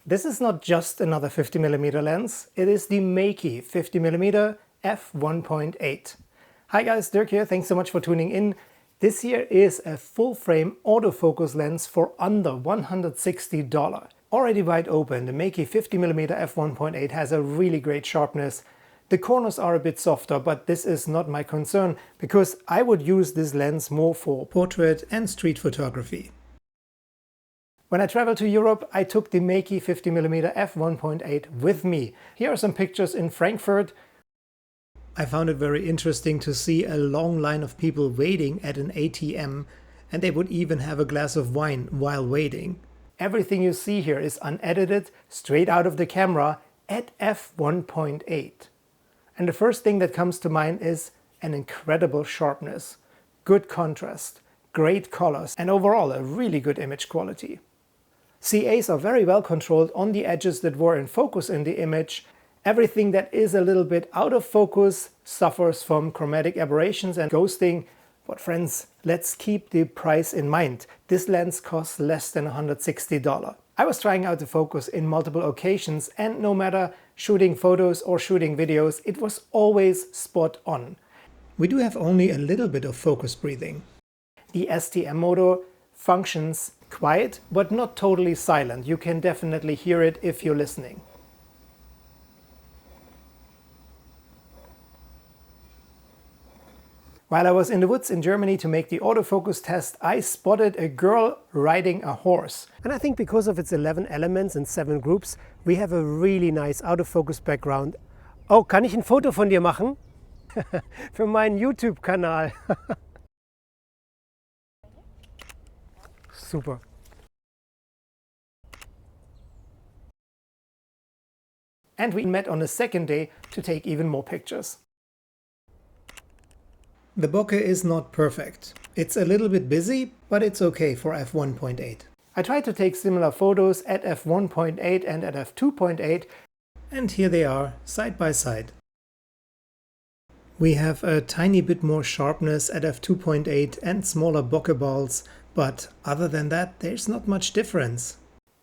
This is not just another 50mm lens, it is the Meike 50mm f1.8. Hi guys, Dirk here, thanks so much for tuning in. This here is a full-frame autofocus lens for under $160. Already wide open, the Meike 50mm f1.8 has a really great sharpness. The corners are a bit softer, but this is not my concern because I would use this lens more for portrait and street photography. When I traveled to Europe, I took the Meike 50mm f1.8 with me. Here are some pictures in Frankfurt. I found it very interesting to see a long line of people waiting at an ATM, and they would even have a glass of wine while waiting. Everything you see here is unedited, straight out of the camera at f1.8. And the first thing that comes to mind is an incredible sharpness, good contrast, great colors, and overall a really good image quality. CAs are very well controlled on the edges that were in focus in the image. Everything that is a little bit out of focus suffers from chromatic aberrations and ghosting. But friends, let's keep the price in mind. This lens costs less than $160. I was trying out the focus in multiple occasions, and no matter shooting photos or shooting videos, it was always spot on. We do have only a little bit of focus breathing. The STM motor functions quiet, but not totally silent. You can definitely hear it if you're listening. While I was in the woods in Germany to make the autofocus test, I spotted a girl riding a horse. And I think because of its 11 elements and 7 groups, we have a really nice autofocus background. Oh, kann ich ein Foto von dir machen? Für meinen YouTube-Kanal. Super. And we met on the second day to take even more pictures. The bokeh is not perfect. It's a little bit busy, but it's okay for f1.8. I tried to take similar photos at f1.8 and at f2.8, and here they are, side by side. We have a tiny bit more sharpness at f2.8 and smaller bokeh balls, but other than that, there's not much difference.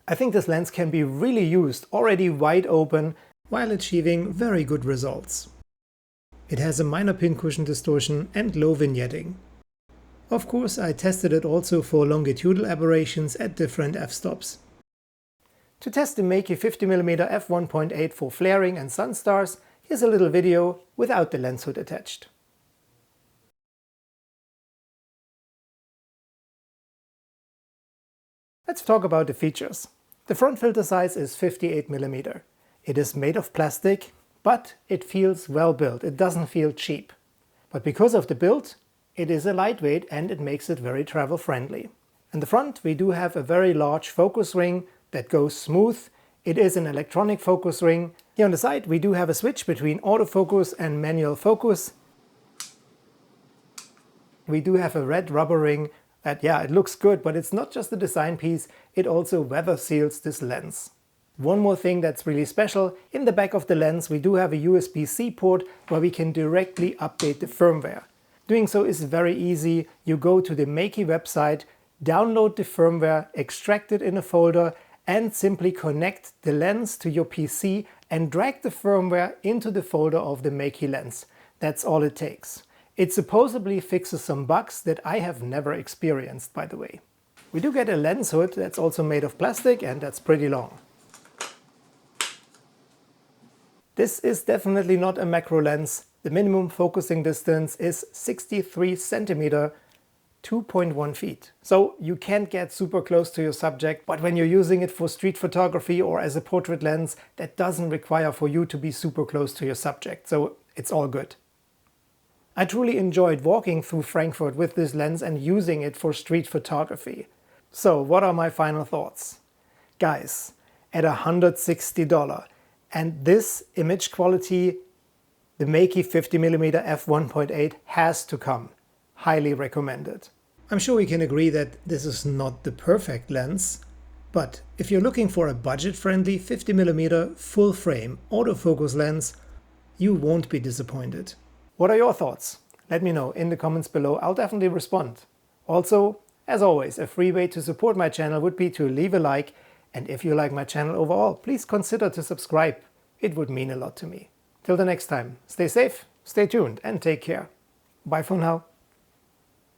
I think this lens can be really used already wide open while achieving very good results. It has a minor pincushion distortion and low vignetting. Of course, I tested it also for longitudinal aberrations at different f-stops. To test the Meike 50mm f1.8 for flaring and sun stars, here's a little video without the lens hood attached. Let's talk about the features. The front filter size is 58mm. It is made of plastic, but it feels well built. It doesn't feel cheap. But because of the build, it is a lightweight and it makes it very travel friendly. In the front we do have a very large focus ring that goes smooth. It is an electronic focus ring. Here on the side we do have a switch between autofocus and manual focus. We do have a red rubber ring that, yeah, it looks good, but it's not just a design piece, it also weather seals this lens. One more thing that's really special, in the back of the lens we do have a USB-C port where we can directly update the firmware. Doing so is very easy. You go to the Meike website, download the firmware, extract it in a folder, and simply connect the lens to your PC and drag the firmware into the folder of the Meike lens. That's all it takes. It supposedly fixes some bugs that I have never experienced, by the way. We do get a lens hood that's also made of plastic, and that's pretty long. This is definitely not a macro lens. The minimum focusing distance is 63 cm, 2.1 feet. So you can't get super close to your subject, but when you're using it for street photography or as a portrait lens, that doesn't require for you to be super close to your subject, so it's all good. I truly enjoyed walking through Frankfurt with this lens and using it for street photography. So what are my final thoughts? Guys, at $160 and this image quality, the Meike 50mm f1.8 has to come. Highly recommended. I'm sure we can agree that this is not the perfect lens, but if you're looking for a budget-friendly 50mm full-frame autofocus lens, you won't be disappointed. What are your thoughts? Let me know in the comments below. I'll definitely respond. Also, as always, a free way to support my channel would be to leave a like And if you like my channel overall, please consider to subscribe. It would mean a lot to me. Till the next time, stay safe, stay tuned, and take care. Bye for now.